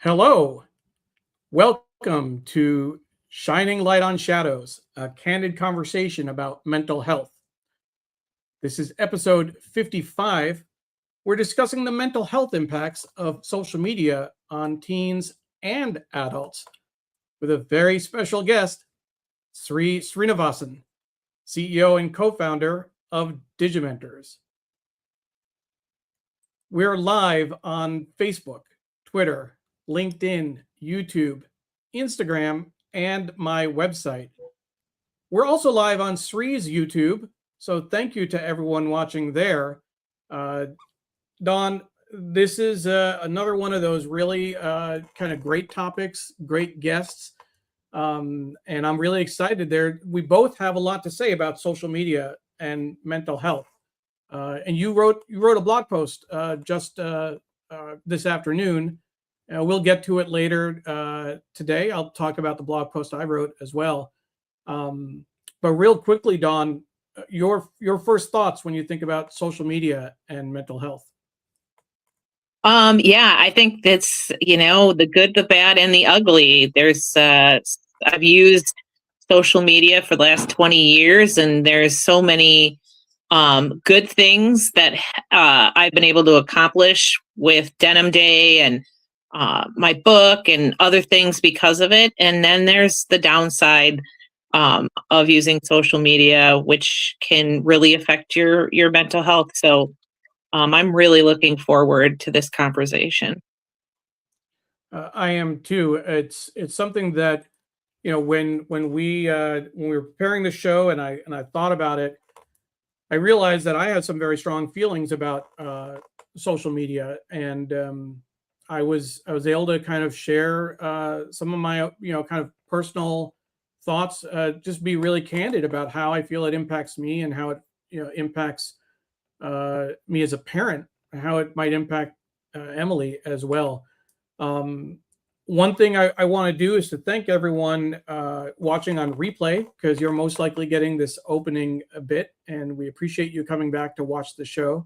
Hello, welcome to Shining Light on Shadows, a candid conversation about mental health. This is episode 55. We're discussing the mental health impacts of social media on teens and adults with a very special guest, Sri Srinivasan, CEO and co founder of Digimentors. We're live on Facebook, Twitter, LinkedIn, YouTube, Instagram, and my website. We're also live on Sri's YouTube, so thank you to everyone watching there. Don, this is another one of those really kind of great topics, great guests, and I'm really excited. There, we both have a lot to say about social media and mental health. And you wrote a blog post just this afternoon. We'll get to it later today. I'll talk about the blog post I wrote as well. But real quickly, Dawn, your first thoughts when you think about social media and mental health. Yeah, I think that's, the good, the bad, and the ugly. I've used social media for the last 20 years, and there's so many good things that I've been able to accomplish with Denim Day and my book and other things because of it. And then there's the downside of using social media, which can really affect your mental health. So I'm really looking forward to this conversation. I am too. It's something that when we were preparing the show and I thought about it, I realized that I had some very strong feelings about social media, and I was able to kind of share some of my kind of personal thoughts, just be really candid about how I feel it impacts me and how it impacts me as a parent, how it might impact Emily as well. Um, One thing I want to do is to thank everyone watching on replay, because you're most likely getting this opening a bit, and we appreciate you coming back to watch the show.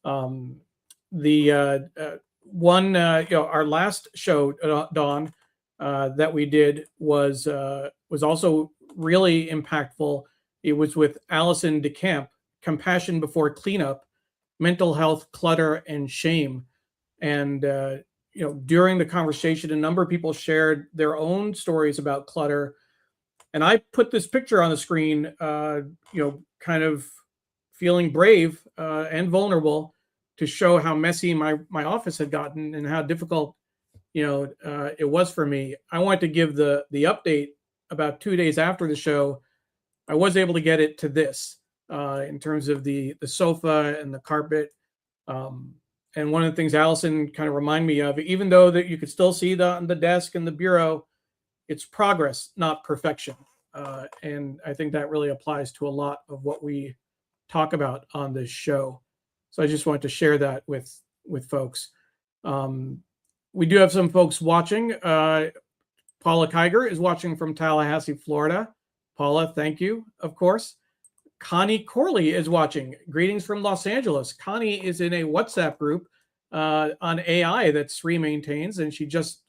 The one, our last show, Dawn, that we did was also really impactful. It was with Alison DeCamp, Compassion Before Cleanup, Mental Health, Clutter and Shame. And during the conversation, a number of people shared their own stories about clutter, and I put this picture on the screen, kind of feeling brave and vulnerable to show how messy my office had gotten and how difficult it was for me. I wanted to give the update. About 2 days after the show, I was able to get it to this in terms of the sofa and the carpet. And one of the things Allison kind of reminded me of, even though that you could still see the desk and the bureau, it's progress, not perfection. And I think that really applies to a lot of what we talk about on this show. So I just wanted to share that with folks. We do have some folks watching. Paula Kiger is watching from Tallahassee, Florida. Paula, thank you, of course. Connie Corley is watching. Greetings from Los Angeles. Connie is in a WhatsApp group on AI that Sri maintains, and she just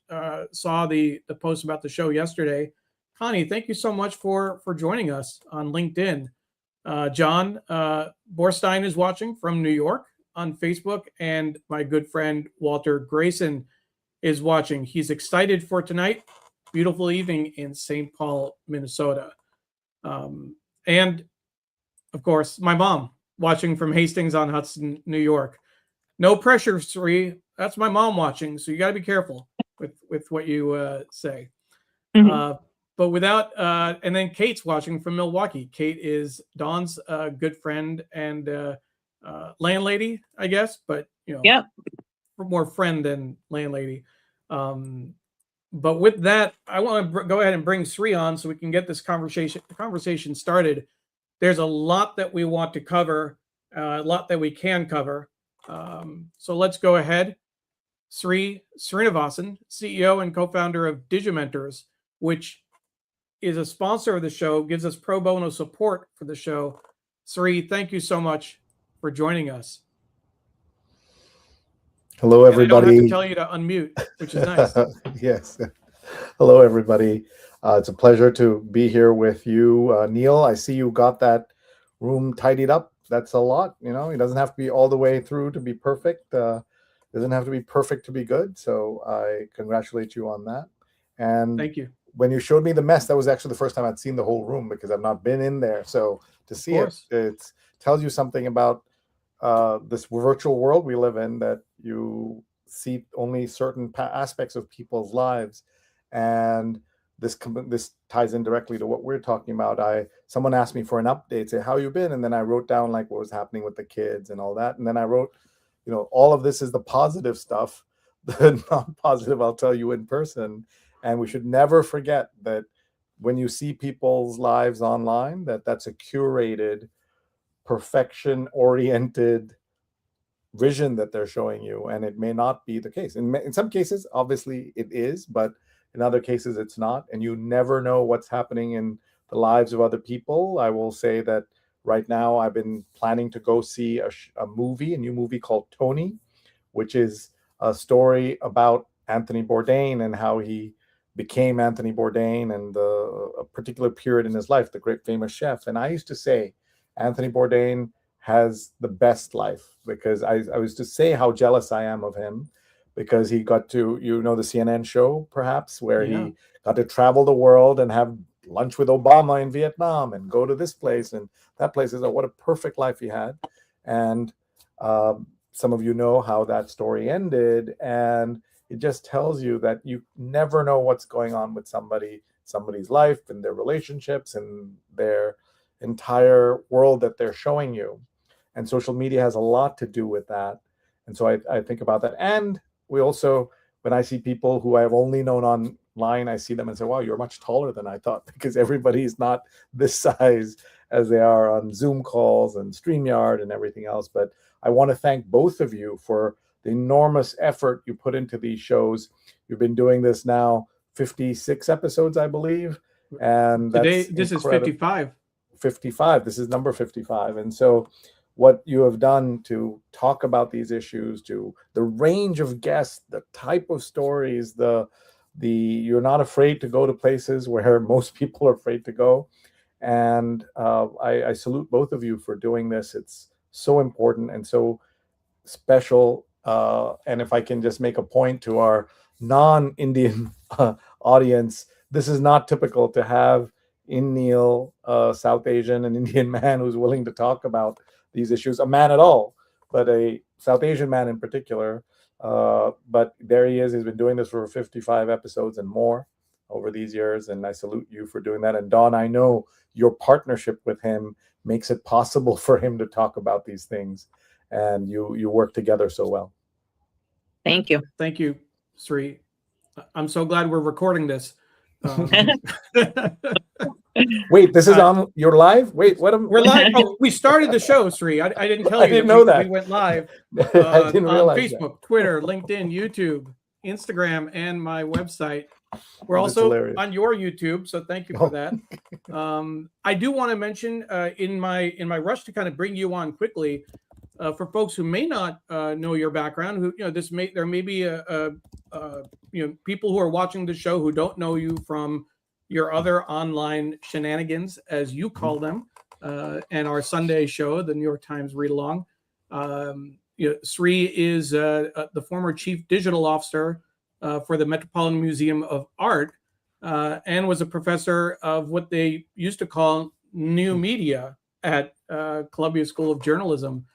saw the post about the show yesterday. Connie, thank you so much for joining us on LinkedIn. John Borstein is watching from New York on Facebook, and my good friend Walter Grayson is watching. He's excited for tonight. Beautiful evening in St. Paul, Minnesota. And of course, my mom watching from Hastings-on-Hudson, New York. No pressure, Sri. That's my mom watching, so you got to be careful with what you say. Mm-hmm. But without, and then Kate's watching from Milwaukee. Kate is Dawn's good friend and landlady, I guess, but yeah, more friend than landlady. But with that, I want to go ahead and bring Sri on so we can get this conversation started. There's a lot that we want to cover, a lot that we can cover. So let's go ahead. Sri Srinivasan, CEO and co-founder of Digimentors, which is a sponsor of the show, gives us pro bono support for the show. Sri, thank you so much for joining us. Hello, And I don't have to everybody. tell you to unmute, which is nice. Yes. Hello, everybody. It's a pleasure to be here with you. Neil, I see you got that room tidied up. That's a lot. You know, it doesn't have to be all the way through to be perfect. Doesn't have to be perfect to be good. So I congratulate you on that. And Thank you. when you showed me the mess, that was actually the first time I'd seen the whole room because I've not been in there. So to see it, it tells you something about this virtual world we live in, that you see only certain aspects of people's lives. And this ties in directly to what we're talking about. Someone asked me for an update, say, how you been? And then I wrote down like what was happening with the kids and all that. And then I wrote, you know, all of this is the positive stuff. The non-positive, I'll tell you in person. And we should never forget that when you see people's lives online, that's a curated, perfection-oriented vision that they're showing you, and it may not be the case. In some cases, obviously it is, but in other cases it's not, and you never know what's happening in the lives of other people. I will say that right now I've been planning to go see a new movie called Tony, which is a story about Anthony Bourdain and how he became Anthony Bourdain and a particular period in his life, the great famous chef. And I used to say Anthony Bourdain has the best life, because I was to say how jealous I am of him, because he got to, you know, the CNN show perhaps, where he got to travel the world and have lunch with Obama in Vietnam and go to this place and that place. What a perfect life he had. And some of you know how that story ended, and it just tells you that you never know what's going on with somebody's life and their relationships and their entire world that they're showing you. And social media has a lot to do with that. And so I think about that. And we also, when I see people who I've only known online, I see them and say, wow, you're much taller than I thought, because everybody's not this size as they are on Zoom calls and StreamYard and everything else. But I want to thank both of you for the enormous effort you put into these shows. You've been doing this now 56 episodes, I believe. And today, this is 55. 55. This is number 55. And so what you have done to talk about these issues, to the range of guests, the type of stories, you're not afraid to go to places where most people are afraid to go. And I salute both of you for doing this. It's so important and so special. And if I can just make a point to our non-Indian audience, this is not typical to have in Neil, South Asian and Indian man who's willing to talk about these issues, a man at all, but a South Asian man in particular. But there he is. He's been doing this for 55 episodes and more over these years, and I salute you for doing that. And Dawn, I know your partnership with him makes it possible for him to talk about these things, and you work together so well. Thank you. Thank you, Sri. I'm so glad we're recording this. Wait, this is on. You're live? Wait, what? We're live. Oh, we started the show, Sri. I didn't tell you. I didn't know that. We went live I didn't realize on Facebook, that. Twitter, LinkedIn, YouTube, Instagram, and my website. We're also hilarious. on your YouTube, so thank you for that. I do want to mention in my rush to kind of bring you on quickly, for folks who may not know your background, who there may be people who are watching the show who don't know you from your other online shenanigans, as you call them, and our Sunday show, the New York Times Read Along. Sri is the former chief digital officer for the Metropolitan Museum of Art, and was a professor of what they used to call new media at Columbia School of Journalism.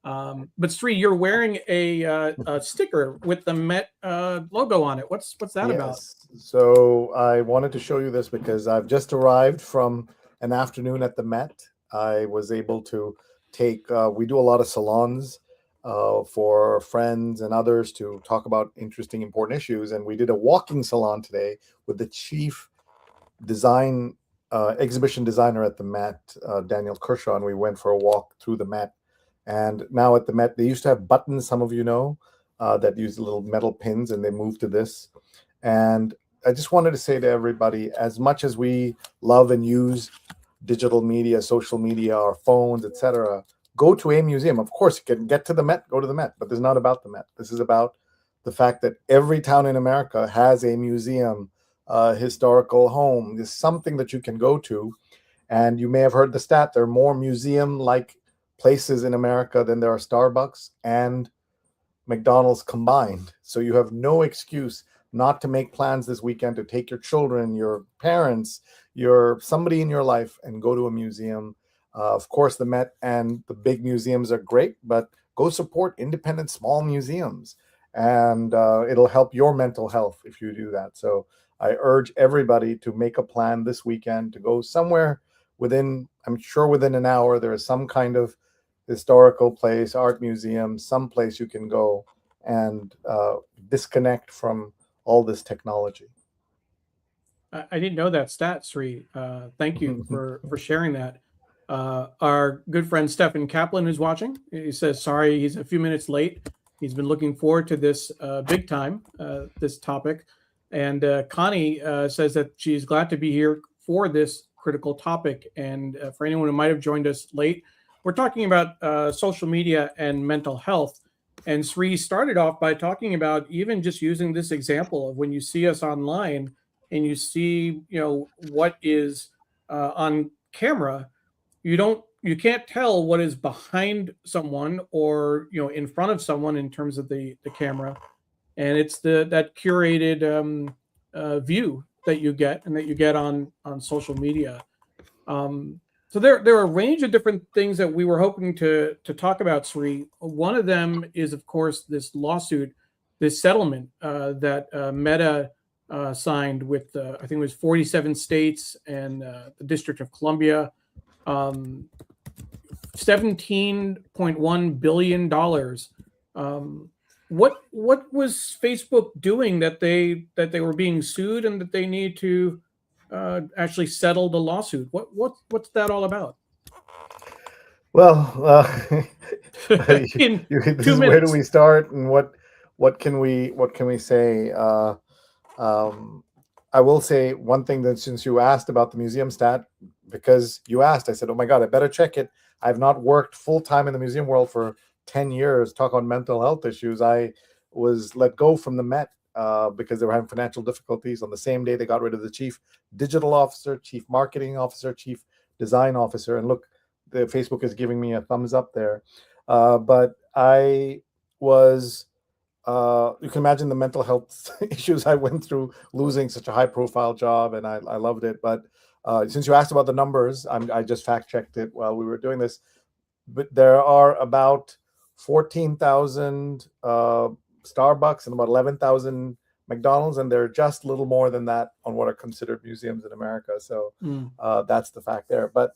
But Sri, you're wearing a sticker with the Met logo on it. What's that about? So I wanted to show you this because I've just arrived from an afternoon at the Met. I was able to take, we do a lot of salons for friends and others to talk about interesting, important issues. And we did a walking salon today with the chief exhibition designer at the Met, Daniel Kershaw, and we went for a walk through the Met. And now at the Met, they used to have buttons, some of you know, that use little metal pins, and they moved to this. And I just wanted to say to everybody, as much as we love and use digital media, social media, our phones, etc., go to a museum. Of course, you can get to the Met, go to the Met, but this is not about the Met. This is about the fact that every town in America has a museum, historical home. There's something that you can go to. And you may have heard the stat, there are more museum-like places in America than there are Starbucks and McDonald's combined. So you have no excuse not to make plans this weekend to take your children, your parents, somebody in your life and go to a museum. Of course, the Met and the big museums are great, but go support independent small museums, and it'll help your mental health if you do that. So I urge everybody to make a plan this weekend to go somewhere I'm sure within an hour, there is some kind of historical place, art museum, some place you can go and disconnect from all this technology. I didn't know that stat, Sri. Thank you for sharing that. Our good friend Stephen Kaplan is watching. He says, sorry, he's a few minutes late. He's been looking forward to this big time, this topic. And Connie says that she's glad to be here for this critical topic. And for anyone who might have joined us late, we're talking about social media and mental health. And Sri started off by talking about even just using this example of when you see us online and you see, what is on camera, you can't tell what is behind someone or, in front of someone in terms of the camera. And it's that curated view that you get and that you get on social media. So there are a range of different things that we were hoping to talk about, Sri. One of them is, of course, this lawsuit, this settlement that Meta signed with, I think it was 47 states and the District of Columbia, $17.1 billion. What was Facebook doing that they were being sued and that they need to actually settle the lawsuit? What's that all about? Well, In this 2 is minutes. where do we start, and what can we say? I will say one thing, that since you asked about the museum stat, because you asked, I said, oh my God, I better check it. I've not worked full time in the museum world for 10 years. Talk on mental health issues. I was let go from the Met because they were having financial difficulties. On the same day, they got rid of the chief digital officer, chief marketing officer, chief design officer. And look, the Facebook is giving me a thumbs up there. But I was, you can imagine the mental health issues I went through losing such a high profile job, and I loved it. But since you asked about the numbers, I just fact checked it while we were doing this. But there are about 14,000 Starbucks and about 11,000 McDonald's, and they're just a little more than that on what are considered museums in America. So that's the fact there. But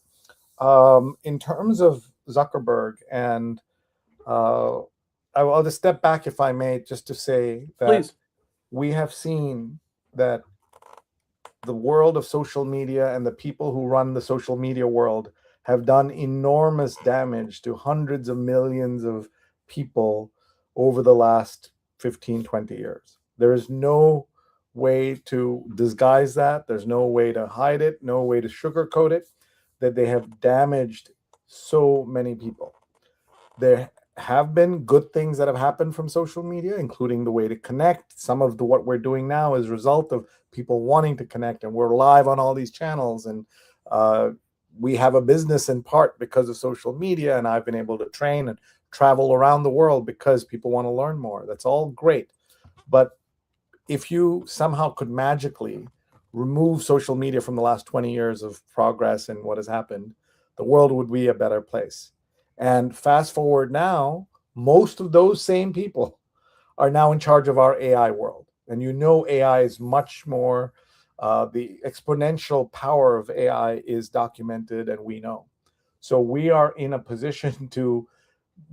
in terms of Zuckerberg, and I'll just step back, if I may, just to say that Please. We have seen that the world of social media and the people who run the social media world have done enormous damage to hundreds of millions of people over the last 15, 20 years. There is no way to disguise that. There's no way to hide it, no way to sugarcoat it, that they have damaged so many people. There have been good things that have happened from social media, including the way to connect. Some of what we're doing now is a result of people wanting to connect, and we're live on all these channels, and we have a business in part because of social media, and I've been able to train and travel around the world because people want to learn more. That's all great. But if you somehow could magically remove social media from the last 20 years of progress and what has happened, the world would be a better place. And fast forward now, most of those same people are now in charge of our AI world. And AI is much more, the exponential power of AI is documented, and we know. So we are in a position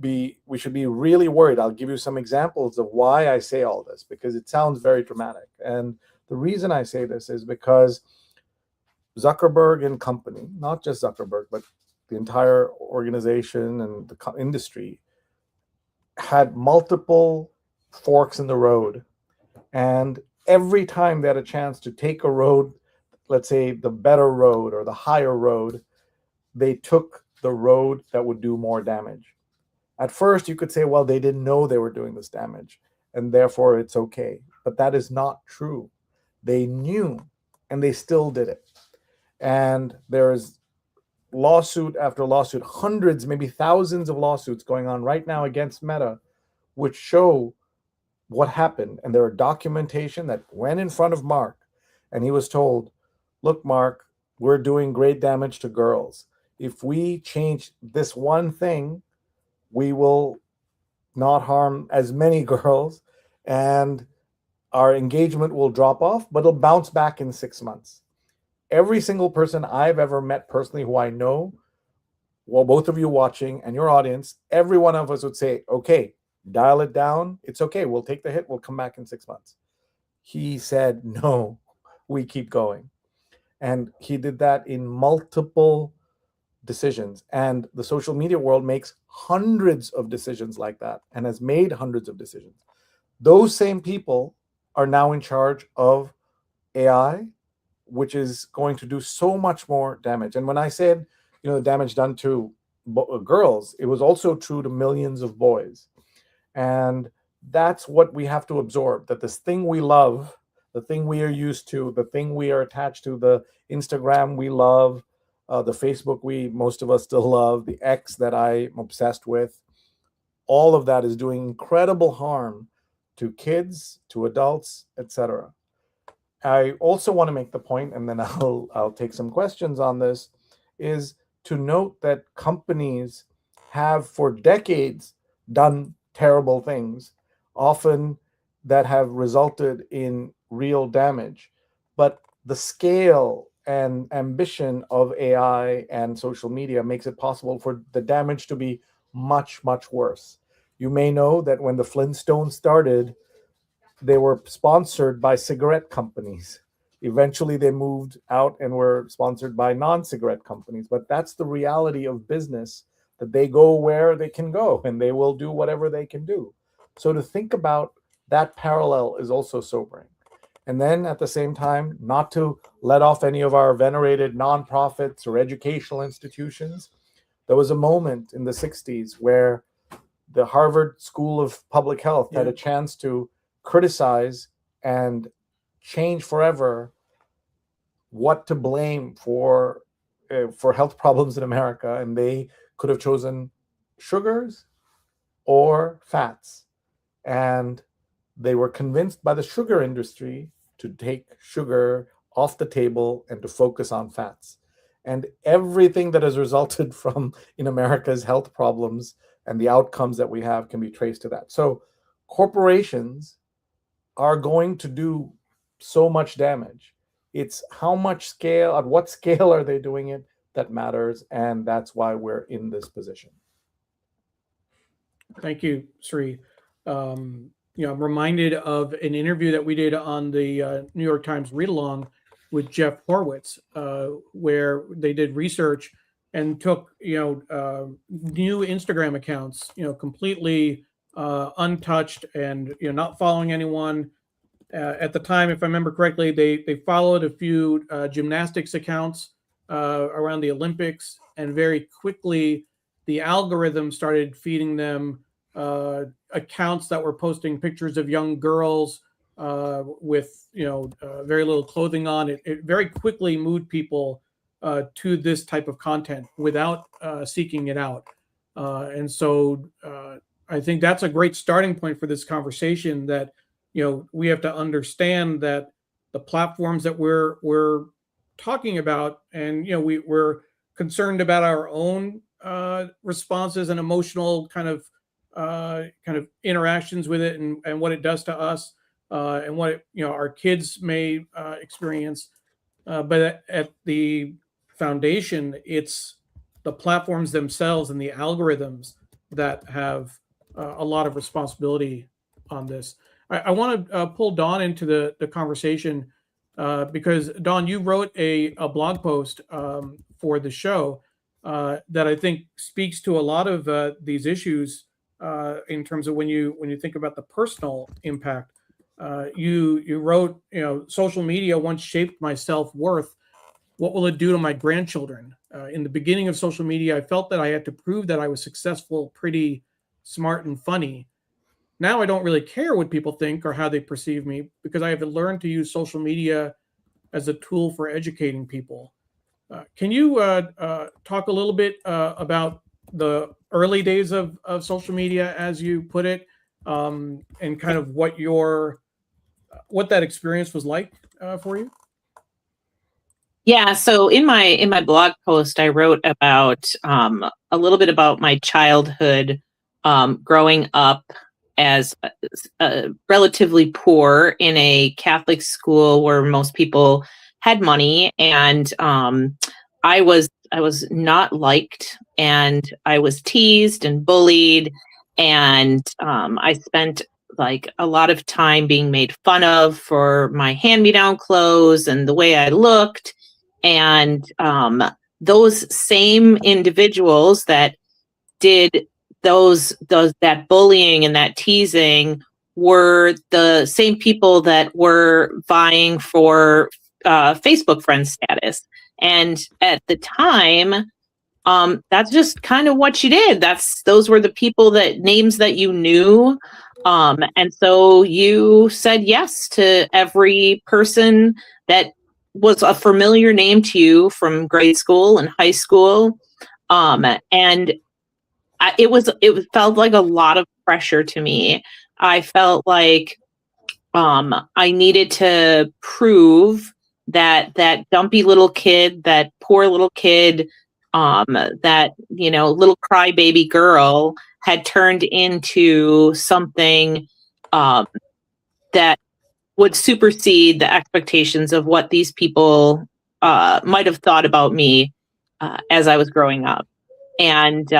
we should be really worried. I'll give you some examples of why I say all this, because it sounds very dramatic. And the reason I say this is because Zuckerberg and company, not just Zuckerberg, but the entire organization and the industry, had multiple forks in the road. And every time they had a chance to take a road, let's say the better road or the higher road, they took the road that would do more damage. At first, you could say, well, they didn't know they were doing this damage, and therefore it's okay. But that is not true. They knew, and they still did it. And there's lawsuit after lawsuit, hundreds, maybe thousands of lawsuits going on right now against Meta, which show what happened. And there are documentation that went in front of Mark, and he was told, look, Mark, we're doing great damage to girls. If we change this one thing, we will not harm as many girls, and our engagement will drop off, but it'll bounce back in 6 months. Every single person I've ever met personally who I know, well, both of you watching and your audience, every one of us would say, okay, dial it down. It's okay. We'll take the hit. We'll come back in 6 months. He said, no, we keep going. And he did that in multiple decisions. And the social media world makes hundreds of decisions like that and has made hundreds of decisions. Those same people are now in charge of AI, which is going to do so much more damage. And when I said, the damage done to girls, it was also true to millions of boys. And that's what we have to absorb, that this thing we love, the thing we are used to, the thing we are attached to, the Instagram we love, the Facebook most of us still love, the X that I'm obsessed with, all of that is doing incredible harm to kids, to adults, etc. I also want to make the point, and then I'll take some questions on this, is to note that companies have for decades done terrible things, often that have resulted in real damage. But the scale and ambition of AI and social media makes it possible for the damage to be much, much worse. You may know that when the Flintstones started, they were sponsored by cigarette companies. Eventually, they moved out and were sponsored by non-cigarette companies. But that's the reality of business, that they go where they can go and they will do whatever they can do. So to think about that parallel is also sobering. And then at the same time, not to let off any of our venerated nonprofits or educational institutions, there was a moment in the 60s where the Harvard School of Public Health had a chance to criticize and change forever what to blame for health problems in America. And they could have chosen sugars or fats. And they were convinced by the sugar industry to take sugar off the table and to focus on fats. And everything that has resulted from in America's health problems and the outcomes that we have can be traced to that. So corporations are going to do so much damage. It's how much scale, at what scale are they doing it, that matters. And that's why we're in this position. Thank you, Sri. I'm reminded of an interview that we did on the New York Times read along with Jeff Horowitz, where they did research and took new Instagram accounts, completely untouched and not following anyone. At the time, if I remember correctly, they followed a few gymnastics accounts around the Olympics, and very quickly the algorithm started feeding them accounts that were posting pictures of young girls with very little clothing on. It very quickly moved people to this type of content without seeking it out. And so I think that's a great starting point for this conversation, that we have to understand that the platforms that we're talking about, and we're concerned about our own responses and emotional kind of interactions with it, and what it does to us, and what our kids may experience. But at the foundation, it's the platforms themselves and the algorithms that have a lot of responsibility on this. I want to pull Dawn into the conversation because, Dawn, you wrote a blog post for the show that I think speaks to a lot of these issues in terms of when you think about the personal impact. You wrote, social media once shaped my self-worth. What will it do to my grandchildren? In the beginning of social media, I felt that I had to prove that I was successful, pretty, smart, and funny. Now I don't really care what people think or how they perceive me because I have learned to use social media as a tool for educating people. Can you talk a little bit about the early days of social media, as you put it, and kind of what that experience was like for you? Yeah, so in my blog post, I wrote about a little bit about my childhood, growing up as relatively poor in a Catholic school where most people had money, and I was not liked, and I was teased and bullied, and I spent like a lot of time being made fun of for my hand-me-down clothes and the way I looked. And those same individuals that did that bullying and that teasing were the same people that were vying for Facebook friend status. And at the time, that's just kind of what you did. Those were the people names that you knew. And so you said yes to every person that was a familiar name to you from grade school and high school. And it felt like a lot of pressure to me. I felt like I needed to prove that dumpy little kid, that poor little kid, that little crybaby girl had turned into something that would supersede the expectations of what these people might have thought about me as I was growing up. And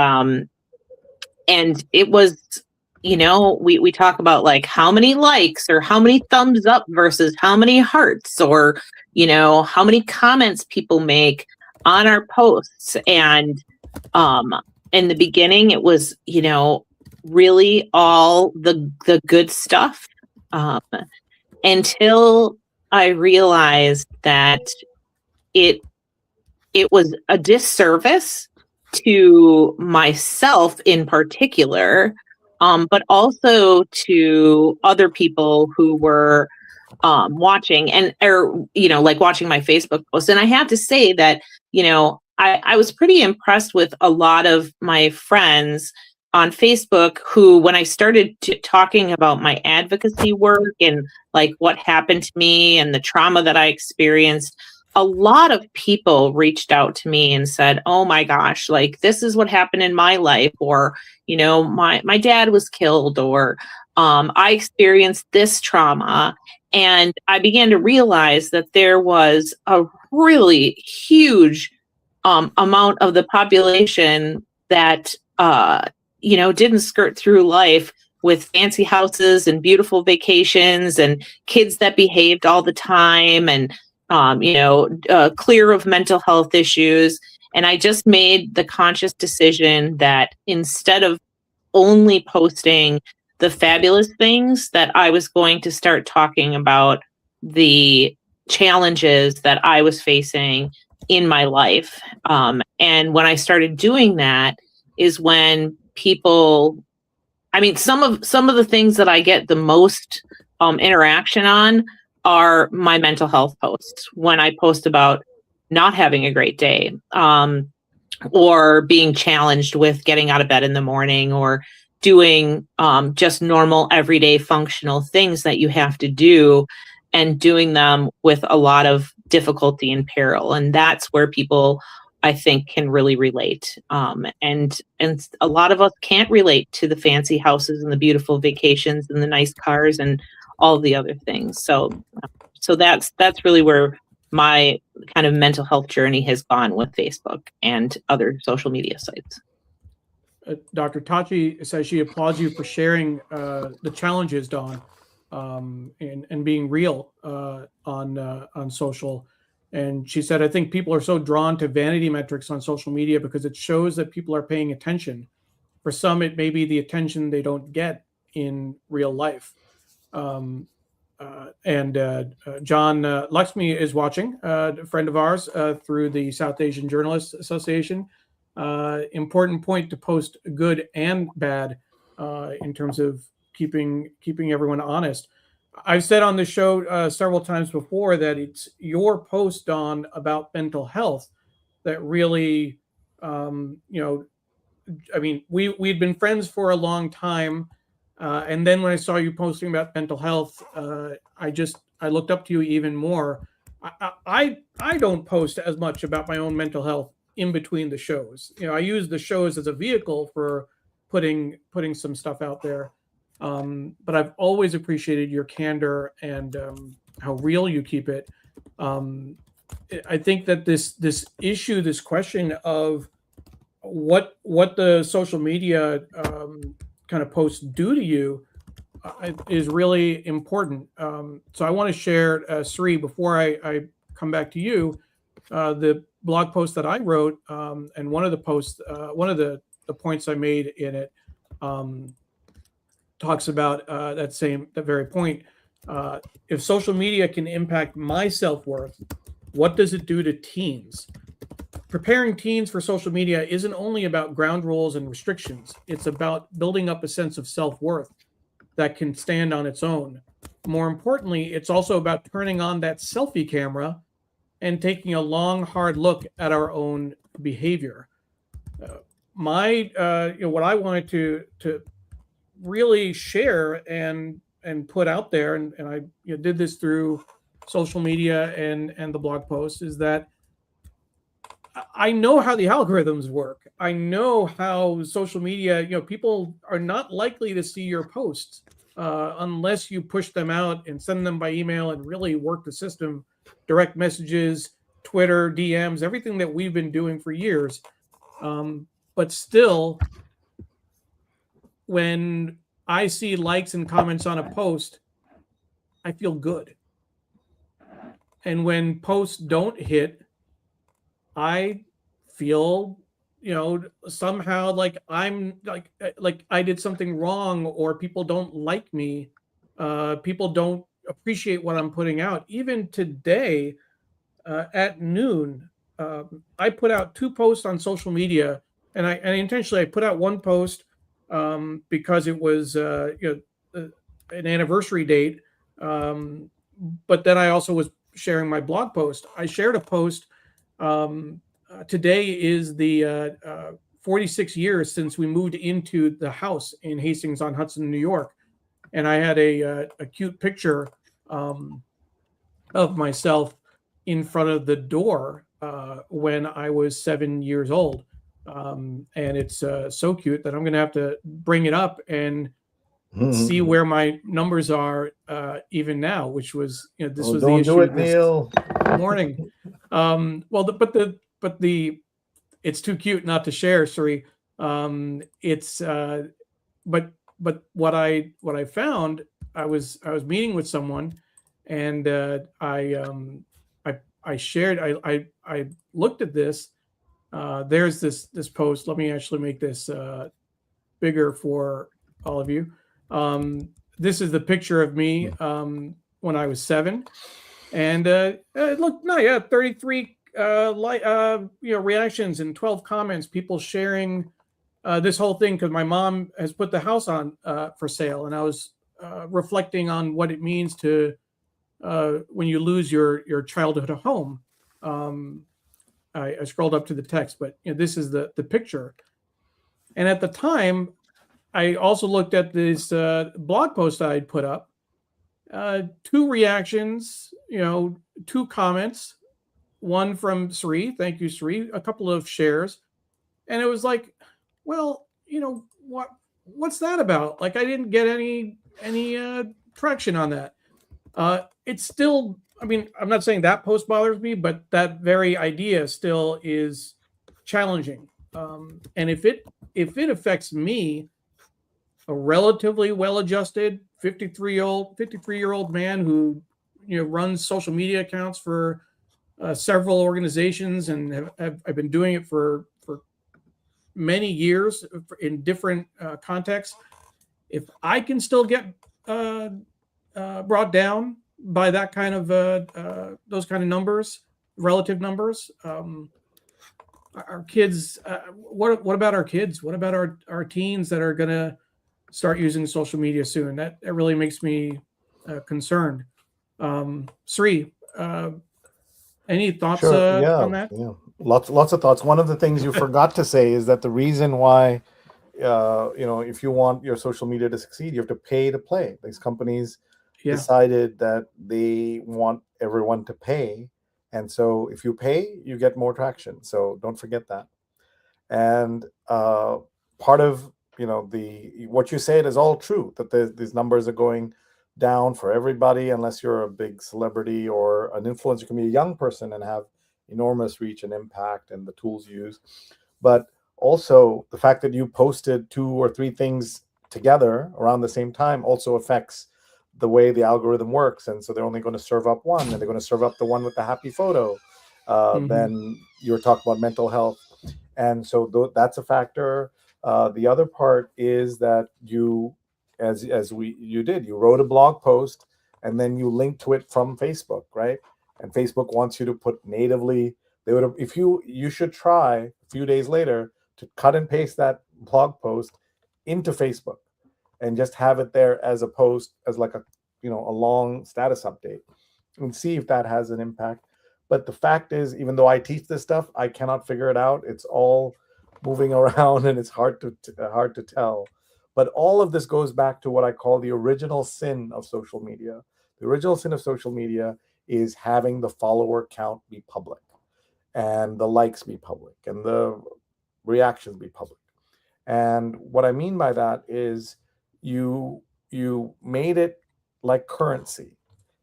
it was, we talk about like how many likes or how many thumbs up versus how many hearts, or how many comments people make on our posts. And in the beginning it was really all the good stuff, until I realized that it was a disservice to myself in particular, but also to other people who were watching like watching my Facebook posts. And I have to say that, I was pretty impressed with a lot of my friends on Facebook who, when I started talking about my advocacy work and like what happened to me and the trauma that I experienced, a lot of people reached out to me and said, oh my gosh, like this is what happened in my life, or, my dad was killed, or I experienced this trauma. And I began to realize that there was a really huge amount of the population that, didn't skirt through life with fancy houses and beautiful vacations and kids that behaved all the time, and clear of mental health issues. And I just made the conscious decision that instead of only posting the fabulous things, that I was going to start talking about the challenges that I was facing in my life. And when I started doing that is when people, some of the things that I get the most interaction on are my mental health posts. When I post about not having a great day, or being challenged with getting out of bed in the morning, or doing just normal everyday functional things that you have to do, and doing them with a lot of difficulty and peril. And that's where people, I think, can really relate. And a lot of us can't relate to the fancy houses and the beautiful vacations and the nice cars and all the other things. So that's really where my kind of mental health journey has gone with Facebook and other social media sites. Dr. Tachi says she applauds you for sharing the challenges, Dawn, and being real on social. And she said, I think people are so drawn to vanity metrics on social media because it shows that people are paying attention. For some, it may be the attention they don't get in real life. John Lakshmi is watching, a friend of ours through the South Asian Journalists Association. Important point to post good and bad in terms of keeping everyone honest. I've said on the show several times before that it's your post on about mental health that really, I mean, we'd been friends for a long time, and then when I saw you posting about mental health, I looked up to you even more. I don't post as much about my own mental health in between the shows. I use the shows as a vehicle for putting some stuff out there. But I've always appreciated your candor and how real you keep it. I think that this issue, this question of what the social media kind of posts do to you is really important. So I want to share, Sri, before I come back to you, the blog post that I wrote, and one of the posts, one of the points I made in it talks about that very point. If social media can impact my self-worth, what does it do to teens? Preparing teens for social media isn't only about ground rules and restrictions. It's about building up a sense of self-worth that can stand on its own. More importantly, it's also about turning on that selfie camera and taking a long, hard look at our own behavior. What I wanted to really share and put out there, and I did this through social media and the blog post, is that I know how the algorithms work. I know how social media, people are not likely to see your posts unless you push them out and send them by email and really work the system, direct messages, Twitter, DMs, everything that we've been doing for years. But still, when I see likes and comments on a post, I feel good. And when posts don't hit, I feel, somehow like I'm like I did something wrong, or people don't like me. People don't appreciate what I'm putting out. Even today at noon, I put out 2 posts on social media, and intentionally I put out one post because it was an anniversary date. But then I also was sharing my blog post. I shared a post. Today is the 46 years since we moved into the house in Hastings-on-Hudson, New York, and I had a cute picture of myself in front of the door when I was 7 years old, and it's so cute that I'm going to have to bring it up and see where my numbers are even now, which was this was the issue this morning. But it's too cute not to share, Sri. But what I found, I was meeting with someone, and I shared. I looked at this. There's this post. Let me actually make this bigger for all of you. This is the picture of me when I was 7, and look, 33 reactions and 12 comments, people sharing this whole thing because my mom has put the house on for sale, and I was reflecting on what it means to when you lose your childhood home. I scrolled up to the text, but this is the picture, and at the time, I also looked at this blog post I had put up. 2 reactions, 2 comments, one from Sri, thank you, Sri, a couple of shares, and it was like, well, what's that about? Like, I didn't get any traction on that. It's still, I mean, I'm not saying that post bothers me, but that very idea still is challenging. And if it affects me, a relatively well-adjusted 53-year-old man who runs social media accounts for several organizations, and I've been doing it for many years in different contexts. If I can still get brought down by that kind of those kind of numbers, relative numbers. Our kids, what about our kids? What about our teens that are going to start using social media soon? That really makes me concerned. Sri, any thoughts Sure. Yeah. on that? Yeah. Lots of thoughts. One of the things you forgot to say is that the reason why, if you want your social media to succeed, you have to pay to play. These companies Yeah. decided that they want everyone to pay, and so if you pay, you get more traction. So don't forget that. And part of the what you said is all true, that these numbers are going down for everybody unless you're a big celebrity or an influencer. You can be a young person and have enormous reach and impact and the tools you use. But also the fact that you posted 2 or 3 things together around the same time also affects the way the algorithm works. And so they're only going to serve up one, and they're going to serve up the one with the happy photo. Then you're talking about mental health. And so that's a factor. The other part is that you wrote a blog post and then you linked to it from Facebook, right? And Facebook wants you to put natively. They would have, if you should try a few days later to cut and paste that blog post into Facebook and just have it there as a post, as like a long status update, and see if that has an impact. But the fact is, even though I teach this stuff, I cannot figure it out. It's all moving around and it's hard to tell. But all of this goes back to what I call the original sin of social media. The original sin of social media is having the follower count be public, and the likes be public, and the reactions be public. And what I mean by that is you made it like currency.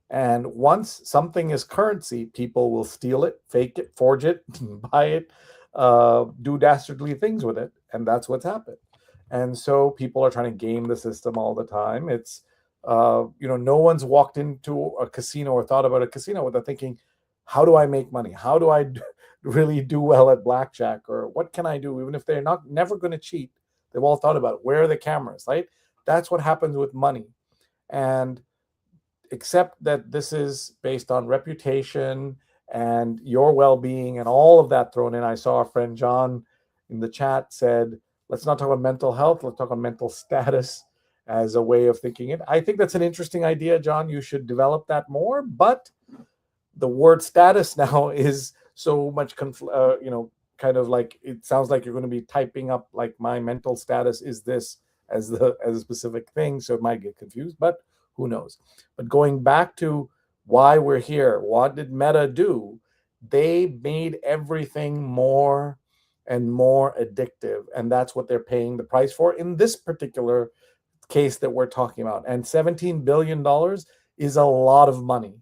And once something is currency, people will steal it, fake it, forge it, buy it, do dastardly things with it. And that's what's happened. And so people are trying to game the system all the time. It's, no one's walked into a casino or thought about a casino without thinking, how do I make money? How do I really do well at blackjack? Or what can I do? Even if they're never going to cheat, they've all thought about it. Where are the cameras, right? That's what happens with money. And except that this is based on reputation and your well-being and all of that thrown in. I saw our friend John in the chat said, let's not talk about mental health, let's talk about mental status as a way of thinking it. I think that's an interesting idea, John. You should develop that more. But the word status now is so much kind of like, it sounds like you're going to be typing up like, my mental status is this, as a specific thing, so it might get confused, but who knows. But going back to why we're here, what did Meta do? They made everything more and more addictive, and that's what they're paying the price for in this particular case that we're talking about. And $17 billion is a lot of money.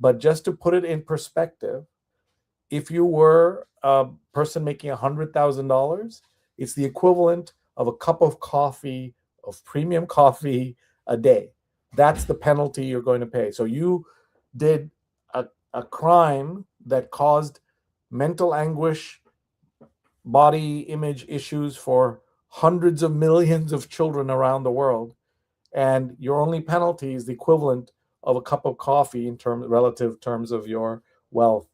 But just to put it in perspective, if you were a person making $100,000, it's the equivalent of a cup of coffee, of premium coffee, a day. That's the penalty you're going to pay. So you did a crime that caused mental anguish, body image issues for hundreds of millions of children around the world. And your only penalty is the equivalent of a cup of coffee in relative terms of your wealth.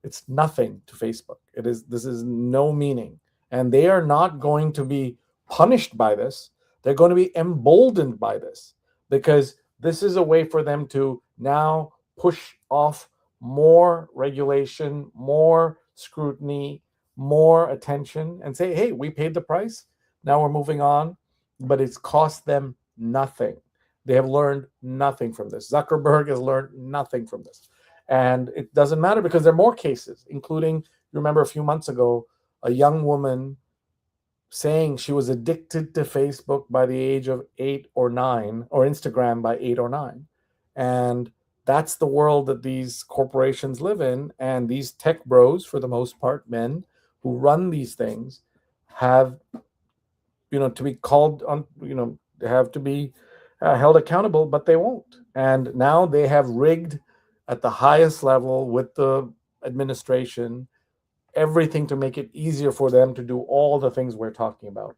It's nothing to Facebook. This is no meaning. And they are not going to be punished by this. They're going to be emboldened by this, because this is a way for them to now push off more regulation, more scrutiny, more attention, and say, hey, we paid the price. Now we're moving on. But it's cost them nothing. They have learned nothing from this. Zuckerberg has learned nothing from this. And it doesn't matter, because there are more cases, including, you remember a few months ago, a young woman saying she was addicted to Facebook by the age of 8 or 9, or Instagram by 8 or 9. And that's the world that these corporations live in. And these tech bros, for the most part, men who run these things, have, to be called on, they have to be held accountable, but they won't. And now they have rigged at the highest level with the administration everything to make it easier for them to do all the things we're talking about.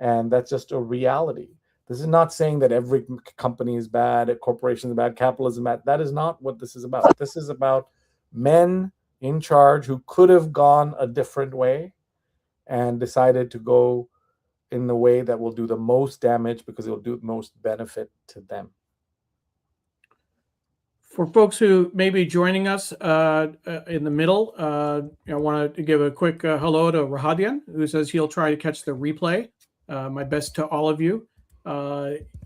And that's just a reality. This is not saying that every company is bad, a corporation is bad, capitalism is bad. That is not what this is about. This is about men in charge who could have gone a different way and decided to go in the way that will do the most damage because it will do the most benefit to them. For folks who may be joining us in the middle, I want to give a quick hello to Rahadian, who says he'll try to catch the replay. My best to all of you.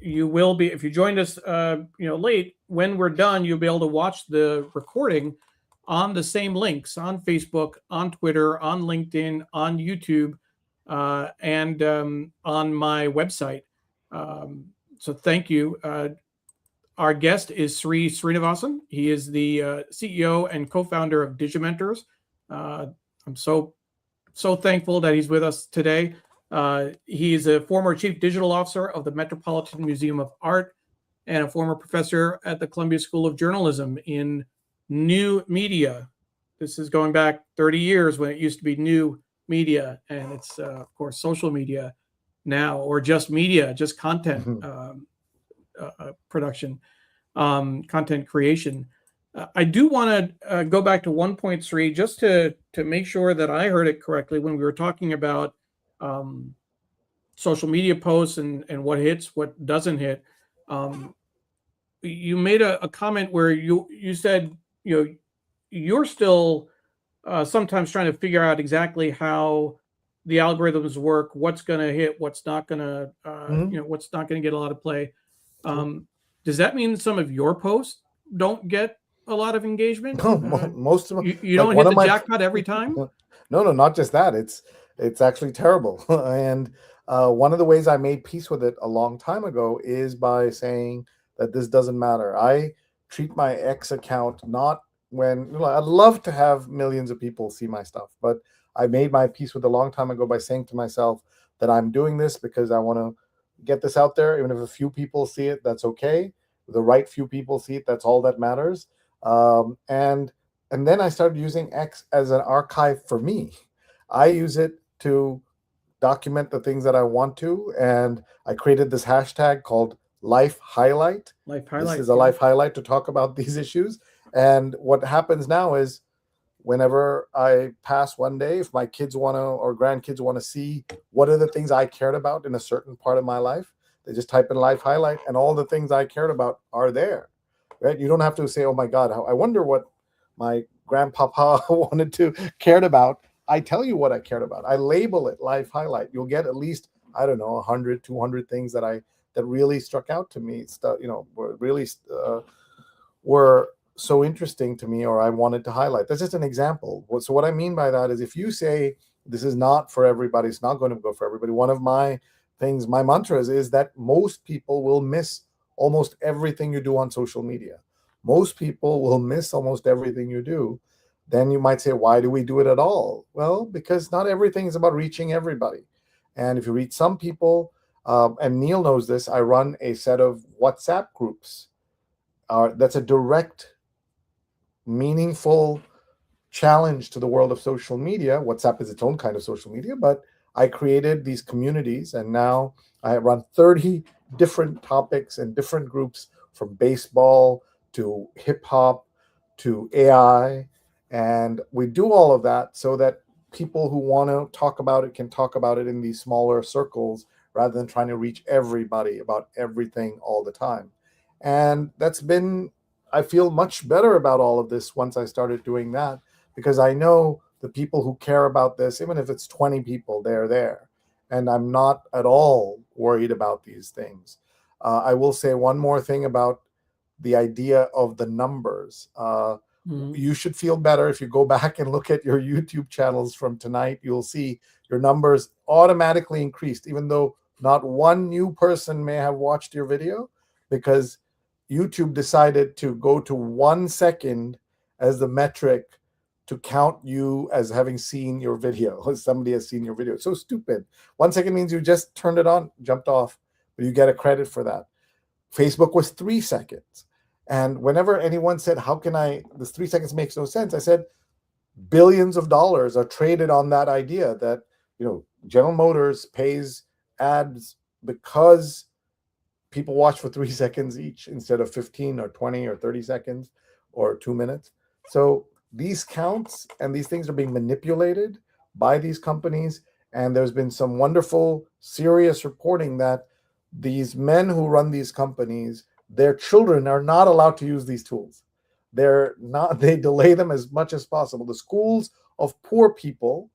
You will be, if you joined us late, when we're done, you'll be able to watch the recording on the same links on Facebook, on Twitter, on LinkedIn, on YouTube, and on my website. So thank you. Our guest is Sri Srinivasan. He is the CEO and co-founder of Digimentors. I'm so thankful that he's with us today. He's a former chief digital officer of the Metropolitan Museum of Art and a former professor at the Columbia School of Journalism in new media. This is going back 30 years when it used to be new media, and it's, of course, social media now, or just media, just content production, content creation. I do want to go back to 1.3 just to make sure that I heard it correctly when we were talking about social media posts and what hits, what doesn't hit. You made a comment where you said you're still sometimes trying to figure out exactly how the algorithms work, what's going to hit, what's not going to what's not going to get a lot of play. Does that mean some of your posts don't get a lot of engagement? No, most of them. You don't hit the jackpot every time? No, not just that. It's actually terrible. And one of the ways I made peace with it a long time ago is by saying that this doesn't matter. I treat my X account not when I'd love to have millions of people see my stuff, but I made my peace with it a long time ago by saying to myself that I'm doing this because I want to get this out there. Even if a few people see it, that's okay. The right few people see it, that's all that matters. And then I started using X as an archive for me. I use it to document the things that I want to, and I created this hashtag called Life Highlight. This is a life highlight to talk about these issues. And what happens now is whenever I pass one day, if my kids want to or grandkids want to see what are the things I cared about in a certain part of my life, they just type in Life Highlight and all the things I cared about are there. Right? You don't have to say, oh my God, I wonder what my grandpapa cared about. I tell you what I cared about. I label it Life Highlight. You'll get at least, 100, 200 things that really struck out to me. Were so interesting to me, or I wanted to highlight. That's just an example. So what I mean by that is if you say this is not for everybody, it's not going to go for everybody. One of my things, my mantras is that most people will miss almost everything you do on social media. Most people will miss almost everything you do. Then you might say, why do we do it at all? Well, because not everything is about reaching everybody. And if you reach some people, and Neil knows this, I run a set of WhatsApp groups. That's a direct, meaningful challenge to the world of social media. WhatsApp is its own kind of social media, but I created these communities, and now I run 30 different topics and different groups, from baseball to hip hop to AI. And we do all of that so that people who want to talk about it can talk about it in these smaller circles rather than trying to reach everybody about everything all the time. And I feel much better about all of this once I started doing that, because I know the people who care about this, even if it's 20 people, they're there. And I'm not at all worried about these things. I will say one more thing about the idea of the numbers. You should feel better if you go back and look at your YouTube channels from tonight. You'll see your numbers automatically increased, even though not one new person may have watched your video, because YouTube decided to go to 1 second as the metric to count you as having seen your video. Somebody has seen your video. It's so stupid. 1 second means you just turned it on, jumped off, but you get a credit for that. Facebook was 3 seconds. And whenever anyone said, this 3 seconds makes no sense, I said, billions of dollars are traded on that idea that, General Motors pays ads because people watch for 3 seconds each instead of 15 or 20 or 30 seconds or 2 minutes. So these counts and these things are being manipulated by these companies. And there's been some wonderful, serious reporting that these men who run these companies, their children are not allowed to use these tools. They delay them as much as possible. The schools of poor people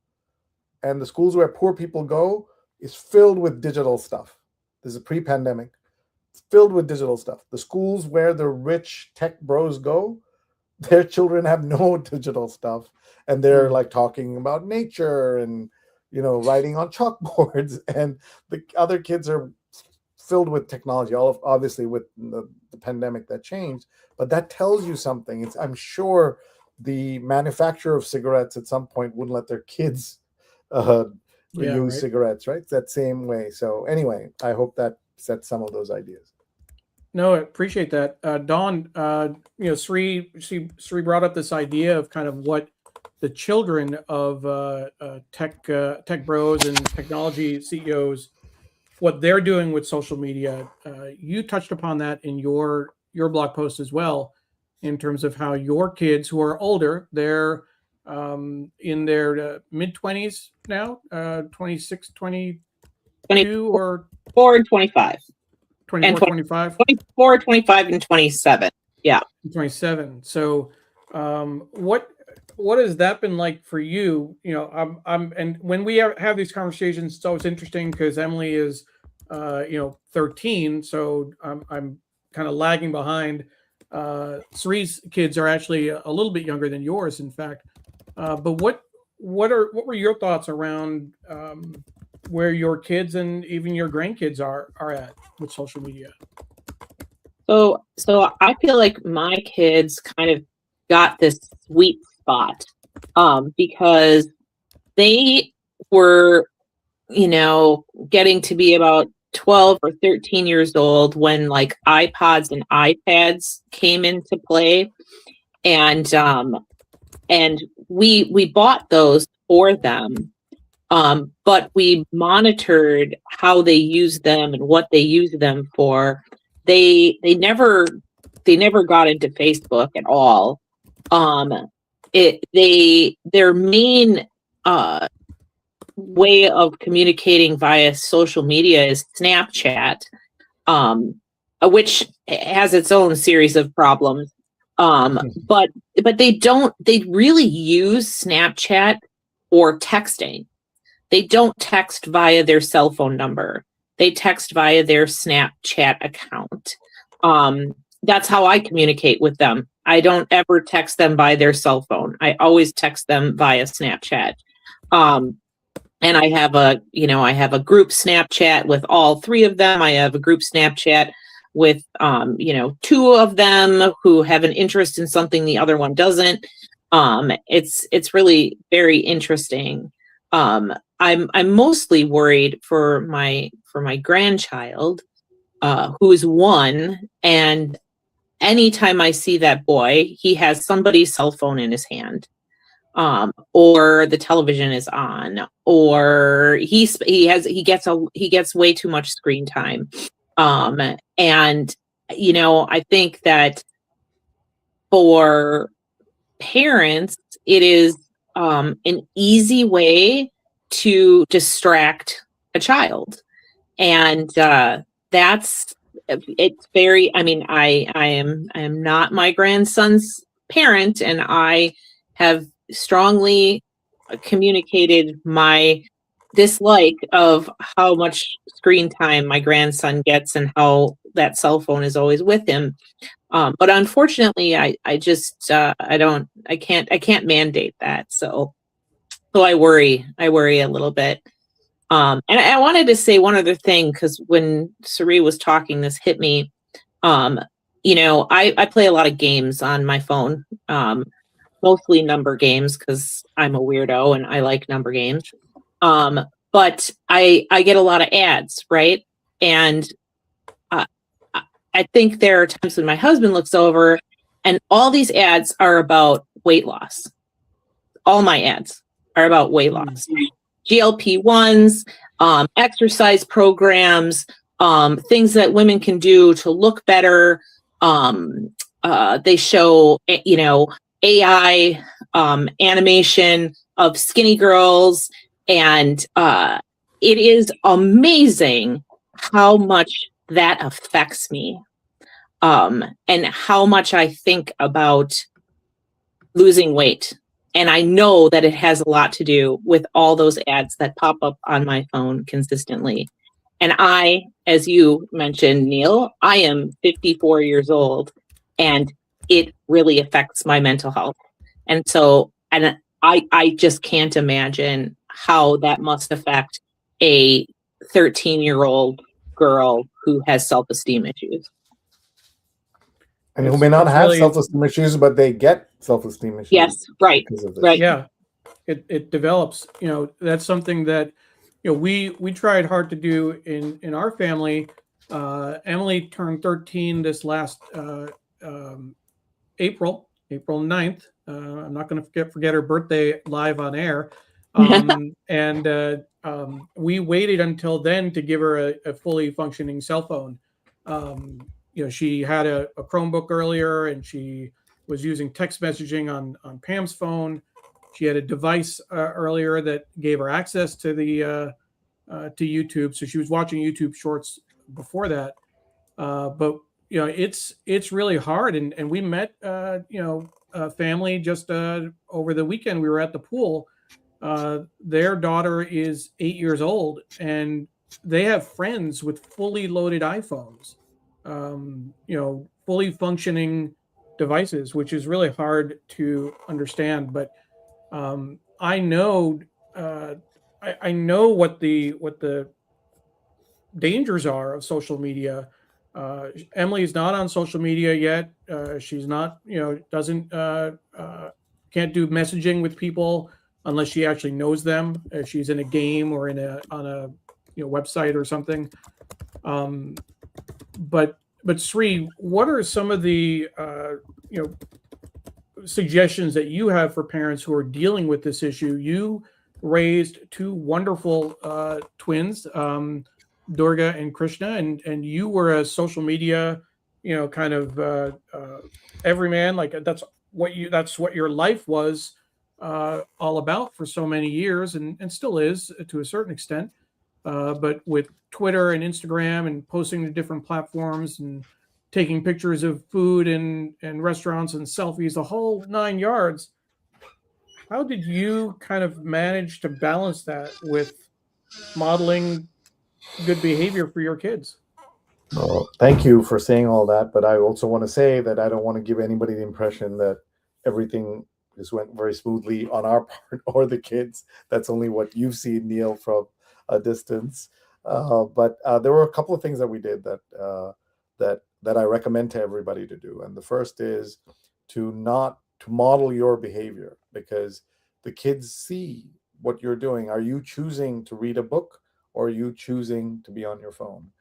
and the schools where poor people go is filled with digital stuff. This is pre-pandemic. It's filled with digital stuff. The schools where the rich tech bros go, their children have no digital stuff. And they're like talking about nature and, writing on chalkboards. And the other kids are filled with technology, obviously with the pandemic that changed. But that tells you something. I'm sure the manufacturer of cigarettes at some point wouldn't let their kids use cigarettes, right? It's that same way. So anyway, I hope that sets some of those ideas. No, I appreciate that. Dawn, Sri brought up this idea of kind of what the children of tech bros and technology CEOs, what they're doing with social media. You touched upon that in your blog post as well, in terms of how your kids who are older, they're in their mid-20s now, 26, 22, or 24 and 25. 24, 25? 24, 25, and 27. Yeah. 27. So what has that been like for you? And when we have these conversations, it's always interesting because Emily is 13, so I'm kind of lagging behind. Sri's kids are actually a little bit younger than yours, in fact. But what were your thoughts around where your kids and even your grandkids are at with social media? So I feel like my kids kind of got this sweet spot because they were, getting to be about 12 or 13 years old when like iPods and iPads came into play. And we bought those for them. But we monitored how they used them and what they used them for. They never got into Facebook at all. Their main way of communicating via social media is Snapchat, which has its own series of problems. But they really use Snapchat or texting. They don't text via their cell phone number. They text via their Snapchat account. That's how I communicate with them. I don't ever text them by their cell phone. I always text them via Snapchat. And I have a group Snapchat with all three of them. I have a group Snapchat with, two of them who have an interest in something the other one doesn't. It's really very interesting. I'm mostly worried for my grandchild, who is 1, and anytime I see that boy, he has somebody's cell phone in his hand, or the television is on, or he gets way too much screen time, and I think that for parents, it is an easy way to distract a child. And it's very, I am not my grandson's parent, and I have strongly communicated my dislike of how much screen time my grandson gets and how that cell phone is always with him. But unfortunately, I can't mandate that. So I worry a little bit. And I wanted to say one other thing, because when Sri was talking, this hit me. I play a lot of games on my phone, mostly number games because I'm a weirdo and I like number games. But I get a lot of ads, right? And I think there are times when my husband looks over and all these ads are about weight loss. All my ads are about weight loss. GLP-1s, exercise programs, things that women can do to look better. They show, AI animation of skinny girls, and it is amazing how much that affects me, and how much I think about losing weight. And I know that it has a lot to do with all those ads that pop up on my phone consistently. And I, as you mentioned, Neil, I am 54 years old, and it really affects my mental health. And so, and I just can't imagine how that must affect a 13-year-old girl who has self-esteem issues. And who may not have self-esteem issues, but they get self-esteem issues. Yes, right, because of this. right. Yeah, it develops. That's something that we tried hard to do in our family. Emily turned 13 this last April 9th. I'm not going to forget her birthday live on air. We waited until then to give her a fully functioning cell phone. She had a Chromebook earlier, and she was using text messaging on Pam's phone. She had a device earlier that gave her access to the to YouTube, so she was watching YouTube Shorts before that. But it's really hard, and we met a family just over the weekend. We were at the pool. Their daughter is 8 years old, and they have friends with fully loaded iPhones, fully functioning devices, which is really hard to understand. But I know I know what the dangers are of social media. Emily is not on social media yet. She's not, doesn't can't do messaging with people unless she actually knows them. If she's in a game or on a website or something. But Sri, what are some of the suggestions that you have for parents who are dealing with this issue? You raised two wonderful twins, Durga and Krishna, and you were a social media, kind of everyman. Like that's what your life was all about for so many years, and still is to a certain extent. But with Twitter and Instagram and posting to different platforms and taking pictures of food and restaurants and selfies, the whole 9 yards. How did you kind of manage to balance that with modeling good behavior for your kids? Well, thank you for saying all that, but I also want to say that I don't want to give anybody the impression that everything just went very smoothly on our part or the kids. That's only what you've seen, Neil, from a distance. But there were a couple of things that we did that I recommend to everybody to do. And the first is to model your behavior, because the kids see what you're doing. Are you choosing to read a book, or are you choosing to be on your phone?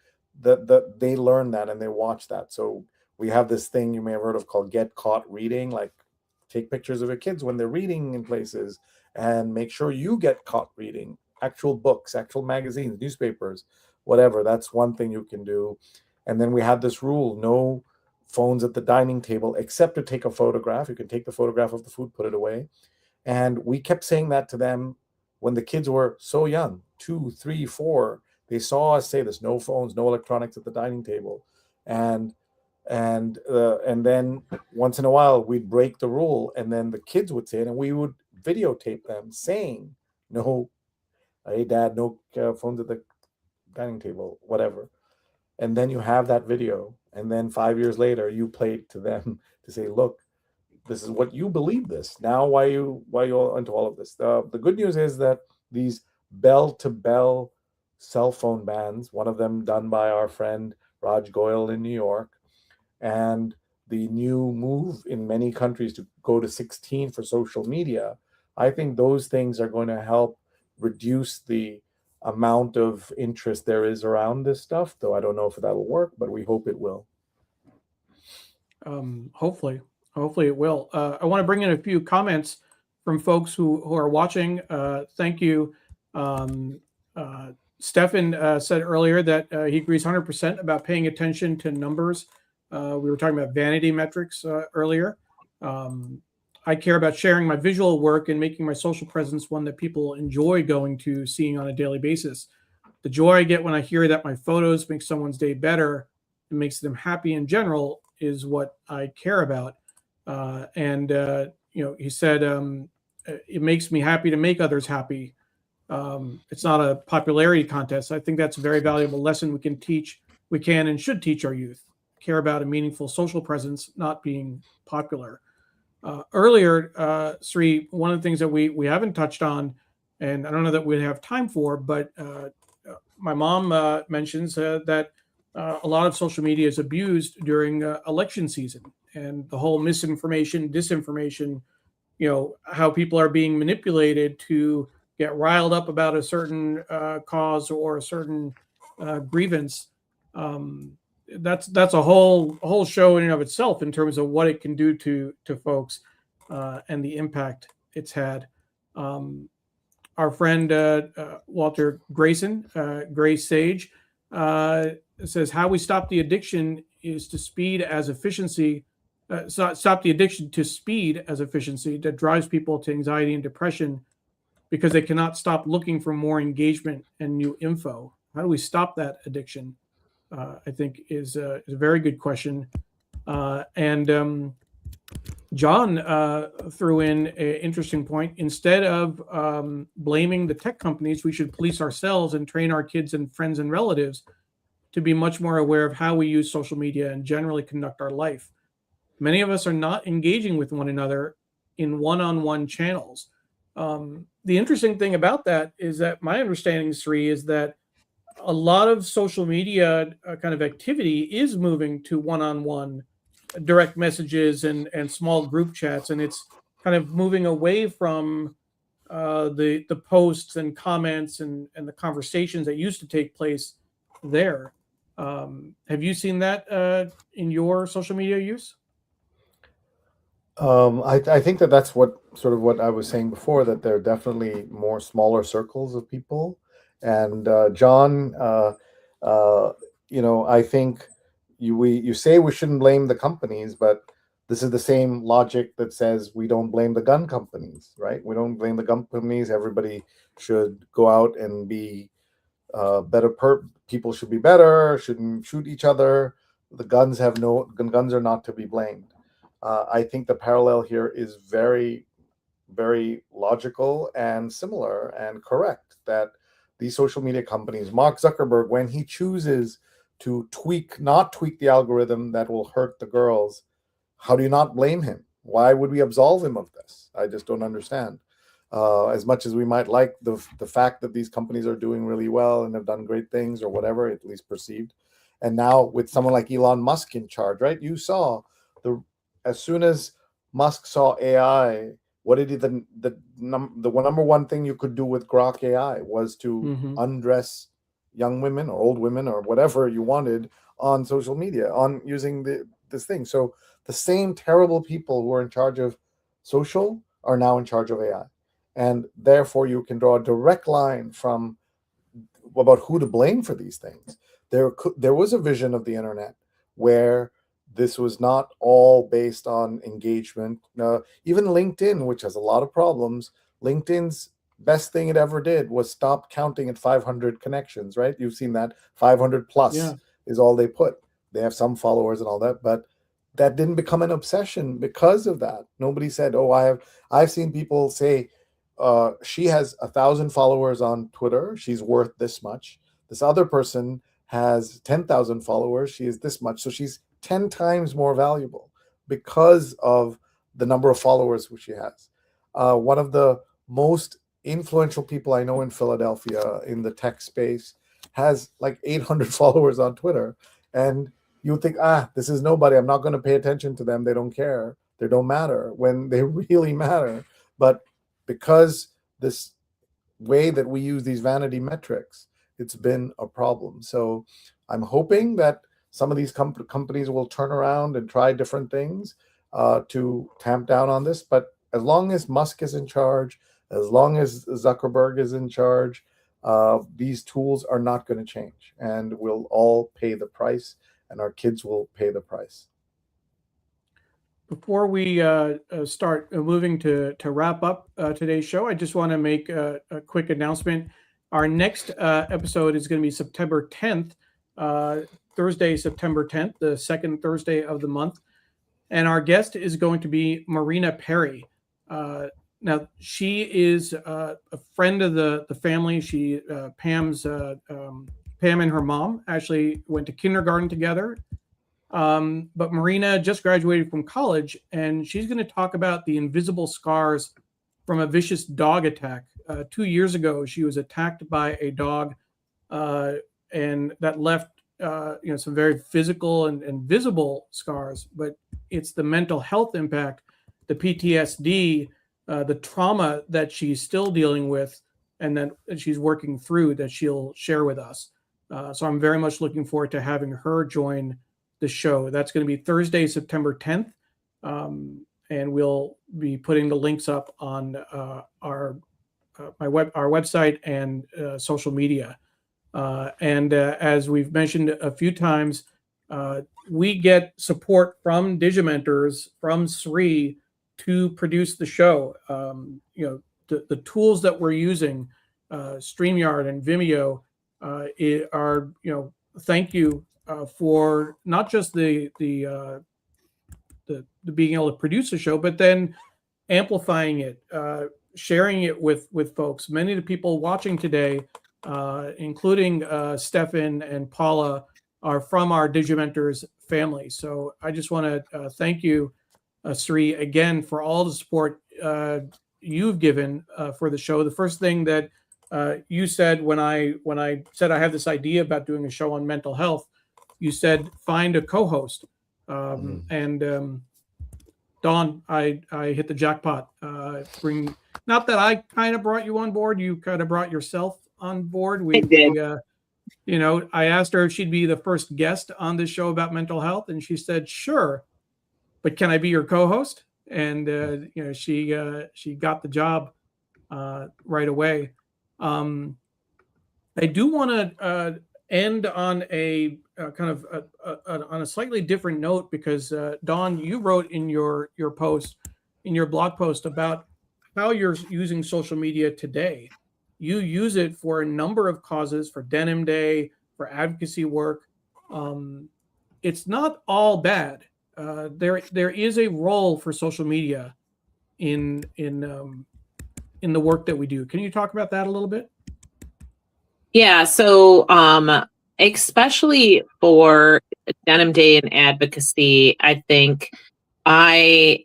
That they learn that and they watch that. So we have this thing you may have heard of called Get Caught Reading. Like, take pictures of your kids when they're reading in places and make sure you get caught reading actual books, actual magazines, newspapers, whatever. That's one thing you can do. And then we have this rule: no phones at the dining table except to take a photograph. You can take the photograph of the food, put it away. And we kept saying that to them when the kids were so young, 2, 3, 4. They saw us say this: no phones, no electronics at the dining table. And then once in a while we'd break the rule, and then the kids would say it, and we would videotape them saying, no, hey dad, no phones at the dining table, whatever. And then you have that video, and then 5 years later you play it to them to say, look, this is what you believe this. Now why you into all of this? The good news is that these bell-to-bell cell phone bans, one of them done by our friend Raj Goyal in New York, and the new move in many countries to go to 16 for social media, I think those things are going to help reduce the amount of interest there is around this stuff, though I don't know if that'll work, but we hope it will. Hopefully it will. I want to bring in a few comments from folks who are watching. Thank you. Stefan said earlier that he agrees 100% about paying attention to numbers. We were talking about vanity metrics earlier. I care about sharing my visual work and making my social presence one that people enjoy going to seeing on a daily basis. The joy I get when I hear that my photos make someone's day better and makes them happy in general is what I care about. He said, it makes me happy to make others happy. It's not a popularity contest. I think that's a very valuable lesson we can and should teach our youth. Care about a meaningful social presence, not being popular. Earlier, Sri, one of the things that we haven't touched on, and I don't know that we have time for, but my mom mentions that a lot of social media is abused during election season, and the whole misinformation, disinformation, how people are being manipulated to get riled up about a certain cause or a certain grievance. That's a whole show in and of itself in terms of what it can do to folks and the impact it's had. Our friend Walter Grayson, Grace Sage, says how we stop the addiction is to speed as efficiency. Stop the addiction to speed as efficiency that drives people to anxiety and depression because they cannot stop looking for more engagement and new info. How do we stop that addiction? I think is a very good question. John threw in an interesting point. Instead of blaming the tech companies, we should police ourselves and train our kids and friends and relatives to be much more aware of how we use social media and generally conduct our life. Many of us are not engaging with one another in one-on-one channels. The interesting thing about that is that my understanding, Sri, is that a lot of social media kind of activity is moving to one-on-one direct messages and small group chats, and it's kind of moving away from the posts and comments and the conversations that used to take place there. Have you seen that in your social media use? I think that's what I was saying before, that there are definitely more smaller circles of people. And John, I think you say we shouldn't blame the companies, but this is the same logic that says we don't blame the gun companies, right? We don't blame the gun companies. Everybody should go out and be better. People should be better. Shouldn't shoot each other. The guns are not to be blamed. I think the parallel here is very, very logical and similar and correct, that these social media companies, Mark Zuckerberg, when he chooses to not tweak the algorithm that will hurt the girls, how do you not blame him? Why would we absolve him of this? I just don't understand. As much as we might like the fact that these companies are doing really well and have done great things or whatever, at least perceived. And now with someone like Elon Musk in charge, right? You saw as soon as Musk saw AI, what did he the number one thing you could do with Grok AI was to undress young women or old women or whatever you wanted on social media, on using this thing. So the same terrible people who are in charge of social are now in charge of AI. And therefore you can draw a direct line from about who to blame for these things. There was a vision of the internet where this was not all based on engagement. Even LinkedIn, which has a lot of problems, LinkedIn's best thing it ever did was stop counting at 500 connections, right? You've seen that 500 plus is all they put. They have some followers and all that, but that didn't become an obsession because of that. Nobody said, oh, I've seen people say, she has 1,000 followers on Twitter. She's worth this much. This other person has 10,000 followers. She is this much. So she's 10 times more valuable because of the number of followers which she has. One of the most influential people I know in Philadelphia in the tech space has like 800 followers on Twitter. And you think, this is nobody. I'm not going to pay attention to them. They don't care. They don't matter when they really matter. But because this way that we use these vanity metrics, it's been a problem. So I'm hoping that some of these companies will turn around and try different things to tamp down on this. But as long as Musk is in charge, as long as Zuckerberg is in charge, these tools are not going to change, and we'll all pay the price, and our kids will pay the price. Before we start moving to wrap up today's show, I just want to make a quick announcement. Our next episode is going to be September 10th, Thursday, September 10th, the second Thursday of the month. And our guest is going to be Marina Perry. Now, she is a friend of the family. She Pam and her mom actually went to kindergarten together. But Marina just graduated from college, and she's going to talk about the invisible scars from a vicious dog attack. 2 years ago, she was attacked by a dog, and that left some very physical and visible scars. But it's the mental health impact, the PTSD, the trauma that she's still dealing with, and that she's working through, that she'll share with us. So I'm very much looking forward to having her join the show. That's going to be Thursday, September 10th. And we'll be putting the links up on our website and social media. And as we've mentioned a few times, we get support from Digimentors, from Sri, to produce the show. The tools that we're using, StreamYard and Vimeo, are thank you for not just the being able to produce a show, but then amplifying it, sharing it with folks. Many of the people watching today, including Stefan and Paula, are from our Digimentors family. So I just want to thank you, Sri, again, for all the support you've given for the show. The first thing that you said when I said I have this idea about doing a show on mental health, you said find a co-host. And Dawn, I hit the jackpot. Not that I kind of brought you on board, you kind of brought yourself on board. I did. I asked her if she'd be the first guest on this show about mental health, and she said, sure, but can I be your co-host? And she got the job right away. I do want to end on a kind of on a slightly different note, because Dawn, you wrote in your post, in your blog post, about how you're using social media today. You use it for a number of causes, for Denim Day, for advocacy work. It's not all bad. There is a role for social media in the work that we do. Can you talk about that a little bit? Yeah. So, especially for Denim Day and advocacy, I think I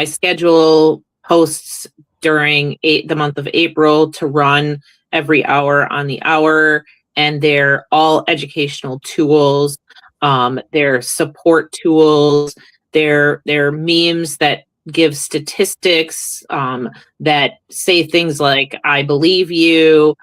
schedule posts during the month of April to run every hour on the hour, and they're all educational tools. They're support tools. They're memes that give statistics, that say things like, I believe you,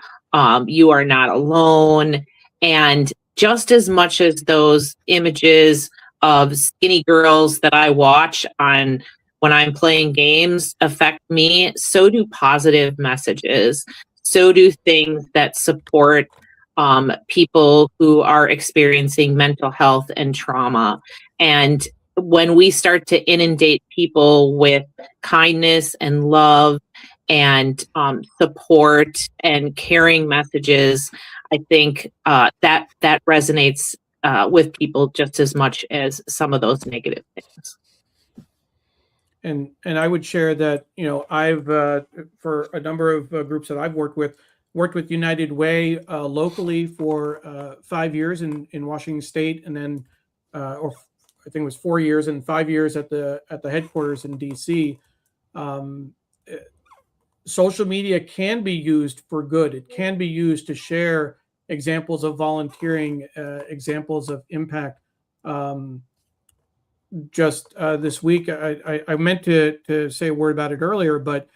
you are not alone. And just as much as those images of skinny girls that I watch when I'm playing games affect me, so do positive messages. So do things that support people who are experiencing mental health and trauma. And when we start to inundate people with kindness and love and support and caring messages, I think that resonates with people just as much as some of those negative things. And I would share that, I've for a number of groups that I've worked with United Way locally for 5 years in Washington State, and then or I think it was 4 years and 5 years at the headquarters in DC. Social media can be used for good. It can be used to share examples of volunteering, examples of impact. Just this week, I meant to say a word about it earlier, but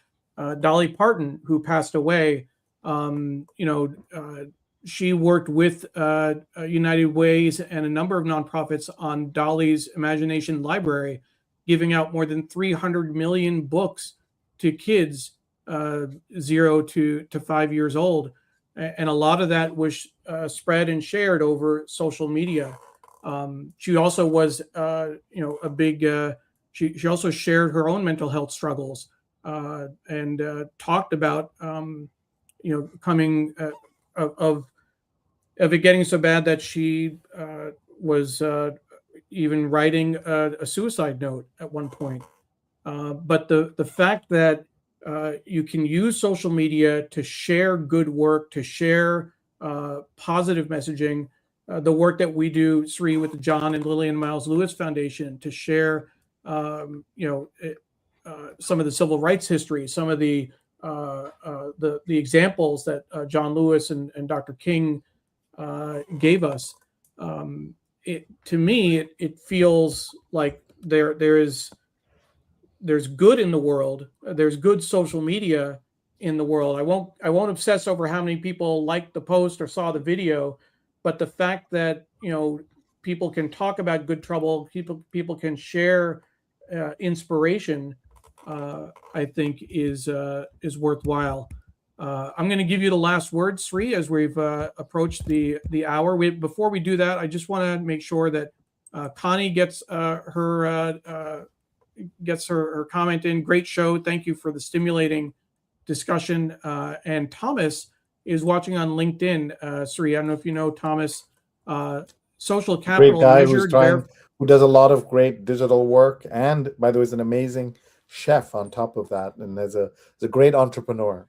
Dolly Parton, who passed away, she worked with United Ways and a number of nonprofits on Dolly's Imagination Library, giving out more than 300 million books to kids 0 to 5 years old. And a lot of that was spread and shared over social media. She also was, a big, she also shared her own mental health struggles and talked about, coming of it getting so bad that she was even writing a suicide note at one point. But the fact that you can use social media to share good work, to share positive messaging, the work that we do, Sri, with the John and Lillian Miles Lewis Foundation, to share, some of the civil rights history, some of the examples that John Lewis and Dr. King gave us. To me, it feels like there's good in the world. There's good social media in the world. I won't obsess over how many people liked the post or saw the video, but the fact that people can talk about good trouble, people can share inspiration, I think is worthwhile. I'm going to give you the last word, Sri, as we've approached the hour. Before we do that, I just want to make sure that Connie gets her comment in. Great show. Thank you for the stimulating discussion. And Thomas is watching on LinkedIn. Sri, I don't know if you know Thomas. Social capital Great guy measured. who does a lot of great digital work, and by the way, is an amazing chef on top of that, and is a great entrepreneur.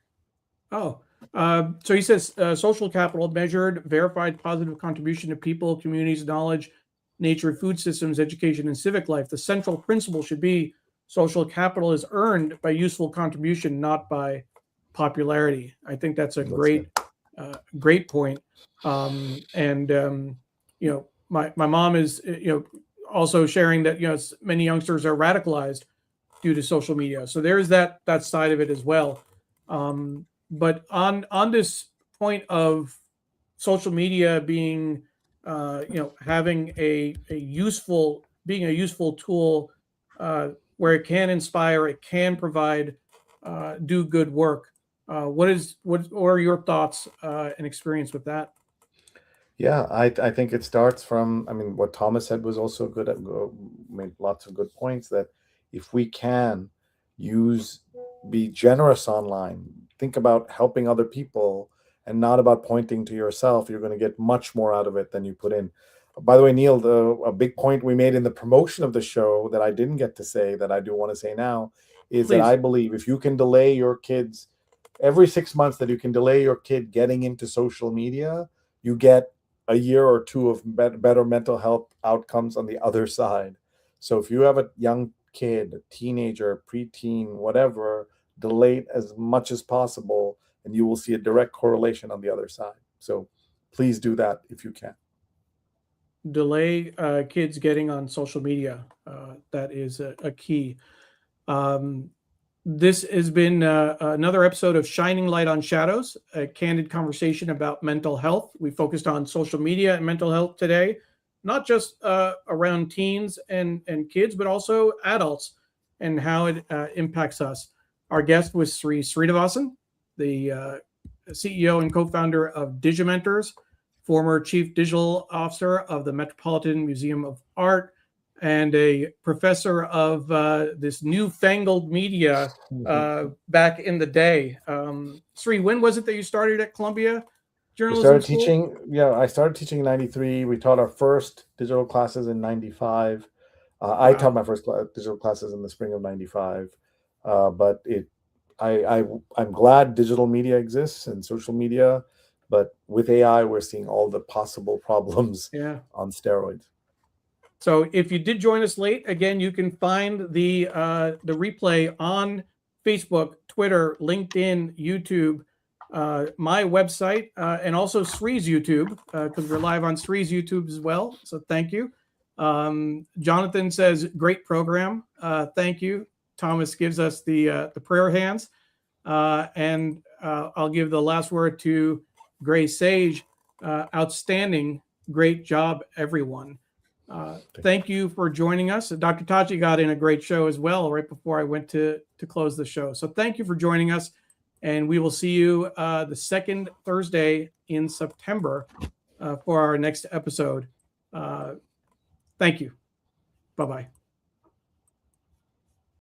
Oh, so he says social capital measured, verified positive contribution to people, communities, knowledge, nature, food systems, education, and civic life. The central principle should be social capital is earned by useful contribution, not by popularity. I think that's a great point. My mom is also sharing that many youngsters are radicalized due to social media. So there's that side of it as well. But on this point of social media being having a useful tool where it can inspire, it can provide, do good work. What are your thoughts and experience with that? Yeah, I think it starts from, what Thomas said was also good, made lots of good points, that if we can be generous online, think about helping other people and not about pointing to yourself, you're going to get much more out of it than you put in. By the way, Neil, a big point we made in the promotion of the show that I didn't get to say, that I do want to say now, is Please. that I believe if you can delay your kids every 6 months, that you can delay your kid getting into social media, you get a year or two of better mental health outcomes on the other side. So if you have a young kid, a teenager, preteen, whatever, delay it as much as possible, and you will see a direct correlation on the other side. So please do that if you can. Delay kids getting on social media. That is a key. This has been another episode of Shining Light on Shadows, a candid conversation about mental health. We focused on social media and mental health today, not just around teens and kids, but also adults and how it impacts us. Our guest was Sri Srinivasan, the CEO and co-founder of Digimentors, former chief digital officer of the Metropolitan Museum of Art, and a professor of this newfangled media back in the day. Sri, when was it that you started at Columbia Journalism School? I started teaching in 93. We taught our first digital classes in 95. I taught my first digital classes in the spring of 95. But I'm glad digital media exists and social media, but with AI, we're seeing all the possible problems on steroids. So if you did join us late, again, you can find the replay on Facebook, Twitter, LinkedIn, YouTube, my website, and also Sri's YouTube, because we're live on Sri's YouTube as well. So thank you. Jonathan says, great program. Thank you. Thomas gives us the prayer hands. And I'll give the last word to Grace Sage. Outstanding. Great job, everyone. Thank you for joining us. Dr. Tachi got in a great show as well right before I went to close the show. So thank you for joining us. And we will see you the second Thursday in September for our next episode. Thank you. Bye-bye.